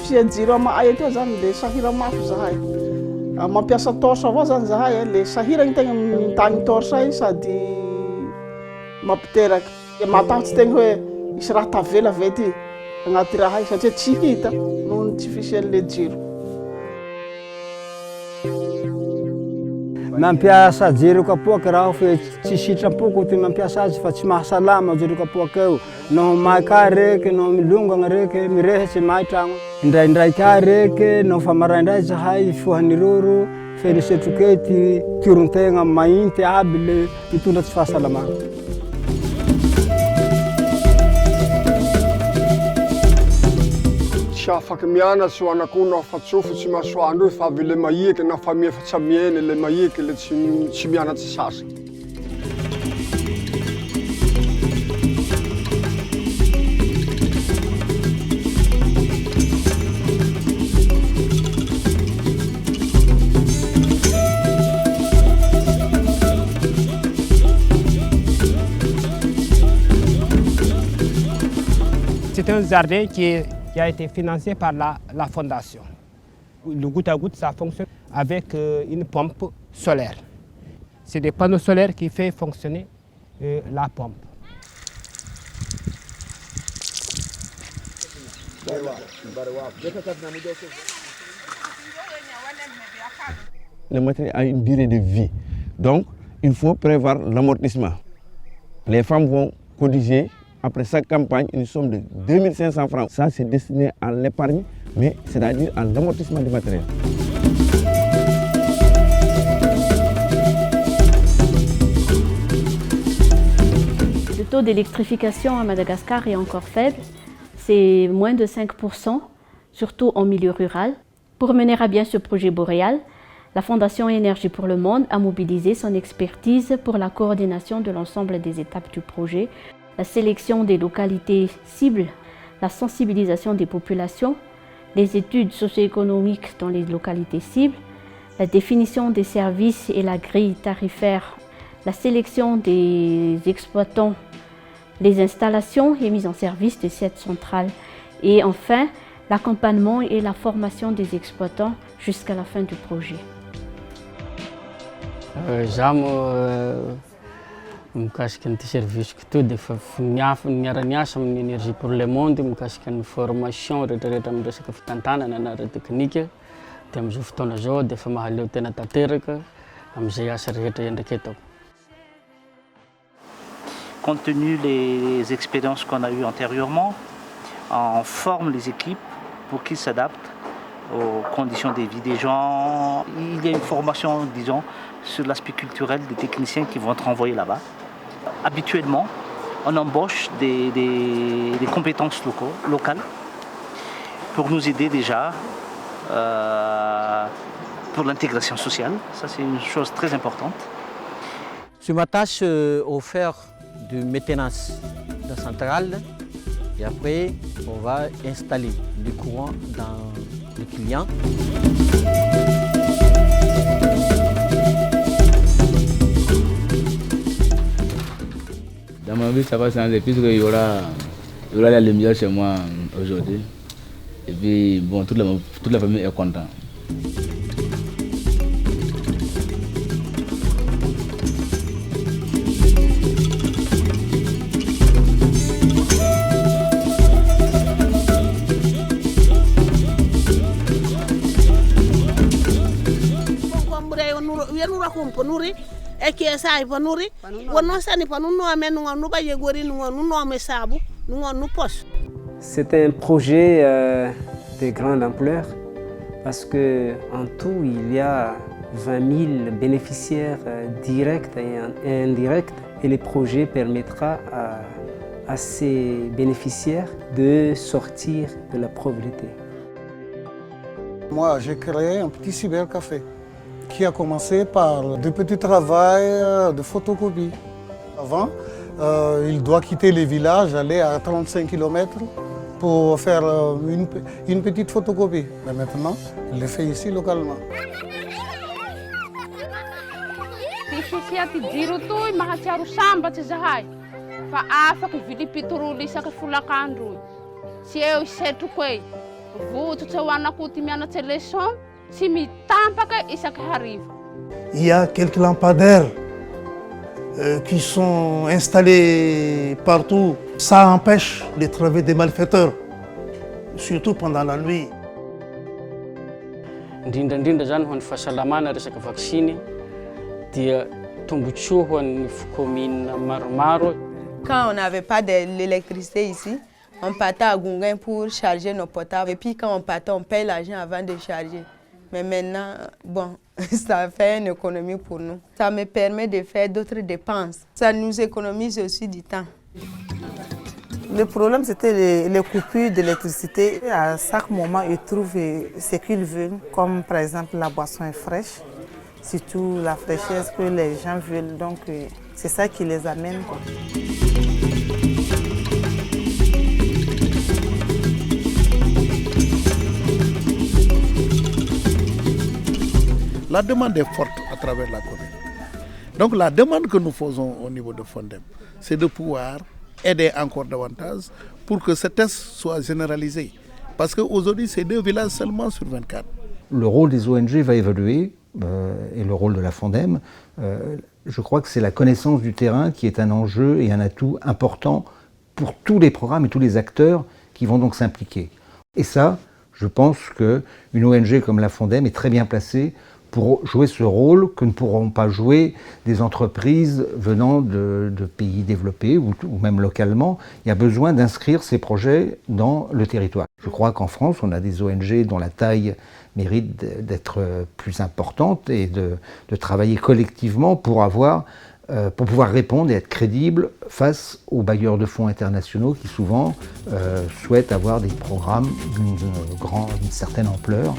artificiel jiro ay ito zany le sahira mafy zahay mampiasa torche avao zany zahay le sahira tegna mitagny torche sady mampiteraky matahotsy tegna hoe isy raha tavela vety agnaty raha satria tsy hita noho tsy artificiel le jiro. Mampiasa jiro kapoaka raha fe tsy sitrapoko ty mampiasa azy fa tsy mahasalama jiro kapoaka eo no maika reky no milongana reky mirehatsy may tragno indraindray ka reky no fa maraindray zahay fohany roro ferisetrokety tiron-tegna mainty aby le mitondra tsy fahasalamana. Tsy afaky mianatsy ho anakoo no fa tsofotsy masoandro fa avy le maiky na fa miefatsy amieny le maiky le tsy mianatsy sasy. C'est un jardin qui a été financé par la fondation. Le goutte à goutte, ça fonctionne avec une pompe solaire. C'est des panneaux solaires qui font fonctionner la pompe. Le matériel a une durée de vie, donc il faut prévoir l'amortissement. Les femmes vont cotiser après chaque campagne une somme de 2500 francs. Ça, c'est destiné à l'épargne, mais c'est-à-dire à l'amortissement du matériel. Le taux d'électrification à Madagascar est encore faible, c'est moins de 5%, surtout en milieu rural. Pour mener à bien ce projet boréal, la Fondation Énergie pour le Monde a mobilisé son expertise pour la coordination de l'ensemble des étapes du projet, la sélection des localités cibles, la sensibilisation des populations, les études socio-économiques dans les localités cibles, la définition des services et la grille tarifaire, la sélection des exploitants, les installations et mise en service de cette centrale et enfin l'accompagnement et la formation des exploitants jusqu'à la fin du projet. Mikasika ny service to de fa niara-niasa amin'ny Énergie pour le Monde mikasika ny formation rehetrarehetra amin'ny resaka fitantanana na technique de amin'izao fotoana zao de fa mahaleo tena tanteraka amin'izay asa rehetra endraky atao. Compte tenu des expériences qu'on a eues antérieurement, on forme les équipes pour qu'ils s'adaptent aux conditions de vie des gens. Il y a une formation, disons, sur l'aspect culturel des techniciens qui vont être envoyés là-bas. Habituellement, on embauche des compétences locales pour nous aider déjà pour l'intégration sociale. Ça, c'est une chose très importante. Je m'attache au faire de maintenance de la centrale et après, on va installer le courant dans le client. Dans ma vie, ça va changer puisqu'il y aura la lumière chez moi aujourd'hui. Et puis, bon, toute la famille est contente. C'est un projet de grande ampleur parce qu'en tout, il y a 20 000 bénéficiaires directs et indirects et le projet permettra à ces bénéficiaires de sortir de la pauvreté. Moi, j'ai créé un petit cybercafé qui a commencé par des petits travaux de photocopie. Avant, il doit quitter les villages, aller à 35 km pour faire une petite photocopie. Mais maintenant, il le fait ici localement. Il y a quelques lampadaires qui sont installés partout. Ça empêche les travaux des malfaiteurs, surtout pendant la nuit. Indrindra zany ho an'ny fahasalamana resaka vaksiny dia tombotsoa ho an'ny commune maromaro. Quand on n'avait pas de l'électricité ici, on partait à Gungain pour charger nos portables. Et puis quand on partait, on paye l'argent avant de charger. Mais maintenant, bon, ça fait une économie pour nous. Ça me permet de faire d'autres dépenses. Ça nous économise aussi du temps. Le problème, c'était les coupures d'électricité. À chaque moment, ils trouvent ce qu'ils veulent, comme par exemple la boisson est fraîche, surtout la fraîcheur que les gens veulent. Donc, c'est ça qui les amène, quoi. La demande est forte à travers la commune. Donc la demande que nous faisons au niveau de Fondem, c'est de pouvoir aider encore davantage pour que ce test soit généralisé. Parce qu'aujourd'hui, c'est 2 villages seulement sur 24. Le rôle des ONG va évoluer et le rôle de la Fondem. Je crois que c'est la connaissance du terrain qui est un enjeu et un atout important pour tous les programmes et tous les acteurs qui vont donc s'impliquer. Et ça, je pense qu'une ONG comme la Fondem est très bien placée pour jouer ce rôle que ne pourront pas jouer des entreprises venant de pays développés ou même localement. Il y a besoin d'inscrire ces projets dans le territoire. Je crois qu'en France, on a des ONG dont la taille mérite d'être plus importante et de travailler collectivement pour pouvoir répondre et être crédible face aux bailleurs de fonds internationaux qui souvent souhaitent avoir des programmes d'une certaine ampleur.